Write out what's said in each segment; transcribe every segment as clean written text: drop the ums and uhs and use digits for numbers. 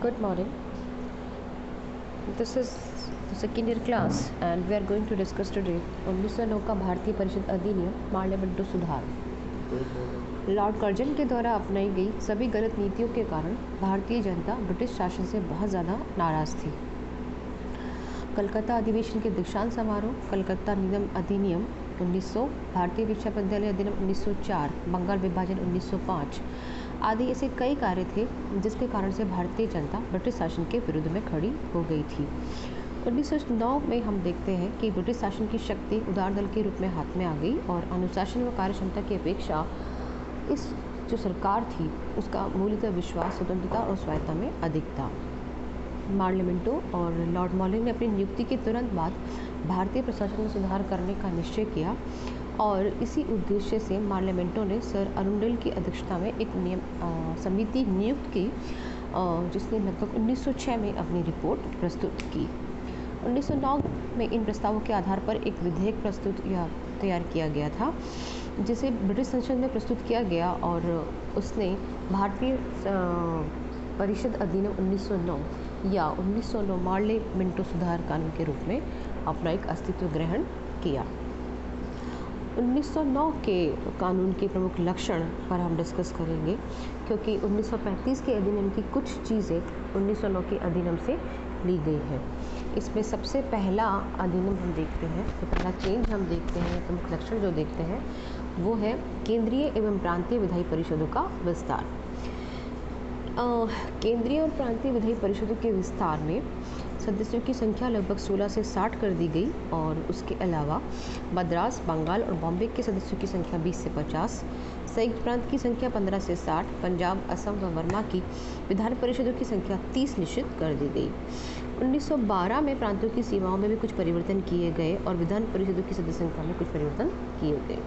Good morning. This is the second year class and we are going to discuss today 1909 का भारतीय परिषद अधिनियम पार्लियामेंटो सुधार। लॉर्ड कर्जन के द्वारा अपनाई गई सभी गलत नीतियों के कारण भारतीय जनता ब्रिटिश शासन से बहुत ज़्यादा नाराज़ थी। कलकत्ता अधिवेशन के दीक्षांत समारोह, कलकत्ता निगम अधिनियम 1900, भारतीय विश्वविद्यालय अधिनियम 1904, बंगाल विभाजन 1905 आदि ऐसे कई कार्य थे जिसके कारण से भारतीय जनता ब्रिटिश शासन के विरुद्ध में खड़ी हो गई थी। 1909 में हम देखते हैं कि ब्रिटिश शासन की शक्ति उदार दल के रूप में हाथ में आ गई और अनुशासन व कार्यक्षमता की अपेक्षा इस जो सरकार थी उसका मूलतः विश्वास स्वतंत्रता और स्वायत्ता में अधिक था। पार्लियामेंटो और लॉर्ड मॉर्निंग ने अपनी नियुक्ति के तुरंत बाद भारतीय प्रशासन में सुधार करने का निश्चय किया और इसी उद्देश्य से पार्लियामेंटो ने सर अरुंडेल की अध्यक्षता में एक समिति नियुक्त की जिसने लगभग 1906 में अपनी रिपोर्ट प्रस्तुत की। 1909 में इन प्रस्तावों के आधार पर एक विधेयक प्रस्तुत या तैयार किया गया था जिसे ब्रिटिश संसद में प्रस्तुत किया गया और उसने भारतीय परिषद अधिनियम 1909 या 1909 पार्लियामेंटो सुधार कानून के रूप में अपना एक अस्तित्व ग्रहण किया। 1909 के कानून के प्रमुख लक्षण पर हम डिस्कस करेंगे क्योंकि 1935 के अधिनियम की कुछ चीज़ें 1909 के अधिनियम से ली गई है। इसमें सबसे पहला अधिनियम हम देखते हैं, तो पहला चेंज हम देखते हैं, प्रमुख लक्षण जो देखते हैं वो है केंद्रीय एवं प्रांतीय विधायी परिषदों का विस्तार। केंद्रीय और प्रांतीय विधायी परिषदों के विस्तार में सदस्यों की संख्या लगभग 16 से 60 कर दी गई और उसके अलावा मद्रास, बंगाल और बॉम्बे के सदस्यों की संख्या 20 से 50, संयुक्त प्रांत की संख्या 15 से 60, पंजाब, असम व वर्मा की विधान परिषदों की संख्या 30 निश्चित कर दी गई। 1912 में प्रांतों की सीमाओं में भी कुछ परिवर्तन किए गए और विधान परिषदों की सदस्य संख्या में कुछ परिवर्तन किए गए।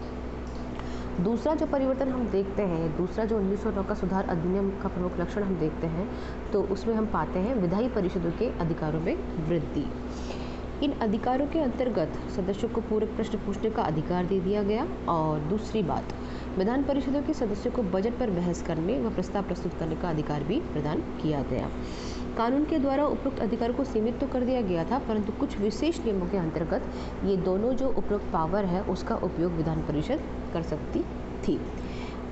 दूसरा जो परिवर्तन हम देखते हैं, दूसरा जो 1909 का सुधार अधिनियम का प्रमुख लक्षण हम देखते हैं तो उसमें हम पाते हैं विधायी परिषदों के अधिकारों में वृद्धि। इन अधिकारों के अंतर्गत सदस्यों को पूरक प्रश्न पूछने का अधिकार दे दिया गया और दूसरी बात विधान परिषदों के सदस्यों को बजट पर बहस करने व प्रस्ताव प्रस्तुत करने का अधिकार भी प्रदान किया गया। कानून के द्वारा उपरोक्त अधिकारों को सीमित तो कर दिया गया था परंतु कुछ विशेष नियमों के अंतर्गत ये दोनों जो उपरोक्त पावर है उसका उपयोग विधान परिषद कर सकती थी।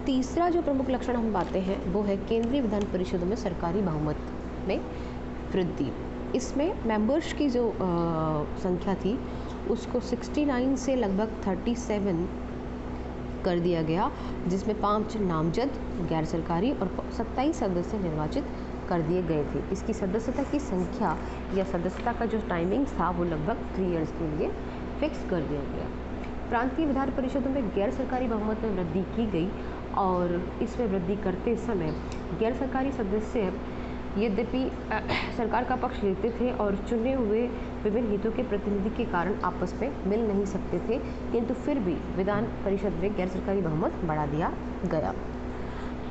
तीसरा जो प्रमुख लक्षण हम पाते हैं वो है केंद्रीय विधान परिषदों में सरकारी बहुमत में वृद्धि। इसमें मेंबर्स की जो संख्या थी उसको 69 से लगभग 37 कर दिया गया जिसमें 5 नामजद, गैर सरकारी और 27 सदस्य निर्वाचित कर दिए गए थे। इसकी सदस्यता की संख्या या सदस्यता का जो टाइमिंग्स था वो लगभग 3 इयर्स के लिए फिक्स कर दिया गया। प्रांतीय विधान परिषदों में गैर सरकारी बहुमत में वृद्धि की गई और इसमें वृद्धि करते समय गैर सरकारी सदस्य यद्यपि सरकार का पक्ष लेते थे और चुने हुए विभिन्न हितों के प्रतिनिधि के कारण आपस में मिल नहीं सकते थे, किंतु फिर भी विधान परिषद में गैर सरकारी बहुमत बढ़ा दिया गया।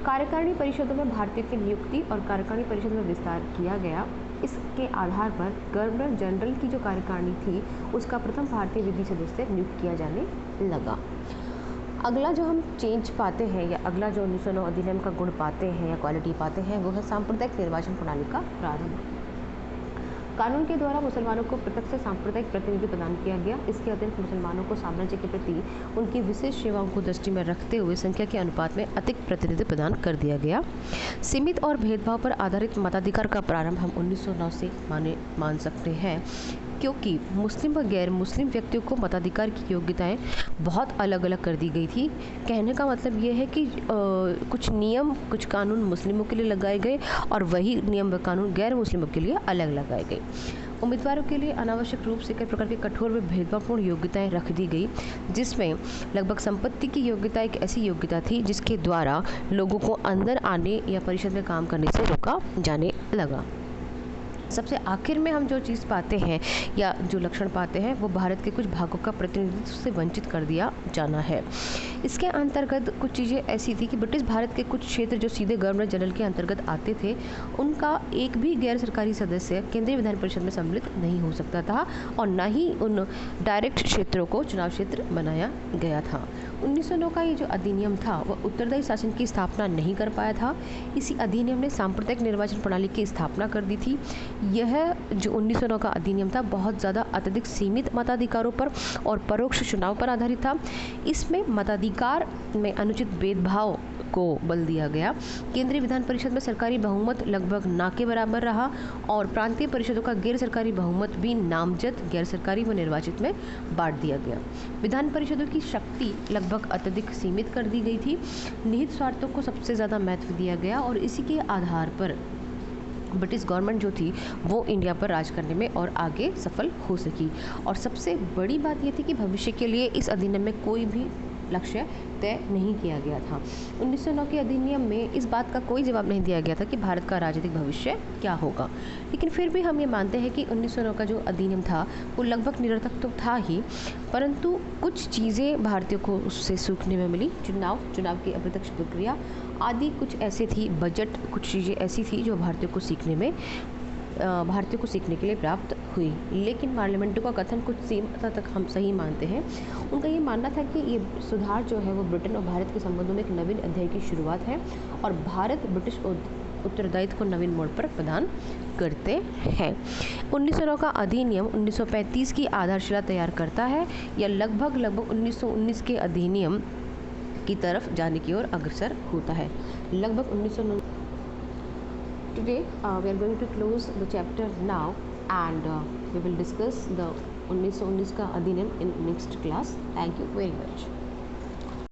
कार्यकारिणी परिषदों में भारतीयों की नियुक्ति और कार्यकारिणी परिषद में विस्तार किया गया। इसके आधार पर गवर्नर जनरल की जो कार्यकारिणी थी उसका प्रथम भारतीय विधि सदस्य नियुक्त किया जाने लगा। अगला जो हम चेंज पाते हैं या अगला जो 1909 अधिनियम का गुण पाते हैं या क्वालिटी पाते हैं वो है सांप्रदायिक निर्वाचन प्रणाली का प्रारंभ। कानून के द्वारा मुसलमानों को पृथक से सांप्रदायिक प्रतिनिधि प्रदान किया गया। इसके अतिरिक्त मुसलमानों को साम्राज्य के प्रति उनकी विशेष सेवाओं को दृष्टि में रखते हुए संख्या के अनुपात में अधिक प्रतिनिधि प्रदान कर दिया गया। सीमित और भेदभाव पर आधारित मताधिकार का प्रारंभ हम 1909 से मान सकते हैं क्योंकि मुस्लिम व गैर मुस्लिम व्यक्तियों को मताधिकार की योग्यताएं बहुत अलग अलग कर दी गई थी। कहने का मतलब ये है कि कुछ नियम, कुछ कानून मुस्लिमों के लिए लगाए गए और वही नियम व कानून गैर मुस्लिमों के लिए अलग लगाए गए। उम्मीदवारों के लिए अनावश्यक रूप से कई प्रकार की कठोर व भेदभावपूर्ण योग्यताएं रख दी गई जिसमें लगभग संपत्ति की योग्यता एक ऐसी योग्यता थी जिसके द्वारा लोगों को अंदर आने या परिषद में काम करने से रोका जाने लगा। सबसे आखिर में हम जो चीज़ पाते हैं या जो लक्षण पाते हैं वो भारत के कुछ भागों का प्रतिनिधित्व से वंचित कर दिया जाना है। इसके अंतर्गत कुछ चीज़ें ऐसी थी कि ब्रिटिश भारत के कुछ क्षेत्र जो सीधे गवर्नर जनरल के अंतर्गत आते थे, उनका एक भी गैर सरकारी सदस्य केंद्रीय विधान परिषद में सम्मिलित नहीं हो सकता था और न ही उन डायरेक्ट क्षेत्रों को चुनाव क्षेत्र बनाया गया था। 1909 का ये जो अधिनियम था वह उत्तरदायी शासन की स्थापना नहीं कर पाया था। इसी अधिनियम ने सांप्रदायिक निर्वाचन प्रणाली की स्थापना कर दी थी। यह जो 1909 का अधिनियम था बहुत ज़्यादा अत्यधिक सीमित मताधिकारों पर और परोक्ष चुनाव पर आधारित था। इसमें मताधिकार में अनुचित भेदभाव को बल दिया गया। केंद्रीय विधान परिषद में सरकारी बहुमत लगभग ना के बराबर रहा और प्रांतीय परिषदों का गैर सरकारी बहुमत भी नामजद, गैर सरकारी व निर्वाचित में बांट दिया गया। विधान परिषदों की शक्ति लगभग अत्यधिक सीमित कर दी गई थी। निहित स्वार्थों को सबसे ज़्यादा महत्व दिया गया और इसी के आधार पर ब्रिटिश गवर्नमेंट जो थी वो इंडिया पर राज करने में और आगे सफल हो सकी। और सबसे बड़ी बात ये थी कि भविष्य के लिए इस अधिनियम में कोई भी लक्ष्य तय नहीं किया गया था। 1909 के अधिनियम में इस बात का कोई जवाब नहीं दिया गया था कि भारत का राजनीतिक भविष्य क्या होगा, लेकिन फिर भी हम ये मानते हैं कि 1909 का जो अधिनियम था वो लगभग निरर्थक तो था ही, परंतु कुछ चीज़ें भारतीयों को उससे सीखने में मिली। चुनाव की अप्रत्यक्ष प्रक्रिया आदि कुछ ऐसे थी, बजट, कुछ चीज़ें ऐसी थी जो भारतीयों को सीखने के लिए प्राप्त हुई। लेकिन पार्लियामेंट का कथन कुछ सीमा तक हम सही मानते हैं। उनका ये मानना था कि ये सुधार जो है वो ब्रिटेन और भारत के संबंधों में एक नवीन अध्याय की शुरुआत है और भारत ब्रिटिश उत्तरदायित्व को नवीन मोड़ पर प्रदान करते हैं। 1909 का अधिनियम 1935 की आधारशिला तैयार करता है या लगभग 1919 के अधिनियम की तरफ जाने की ओर अग्रसर होता है। लगभग 1909। Today we are going to close the chapter now and we will discuss the 1919 का अधिनियम in next class. Thank you very much.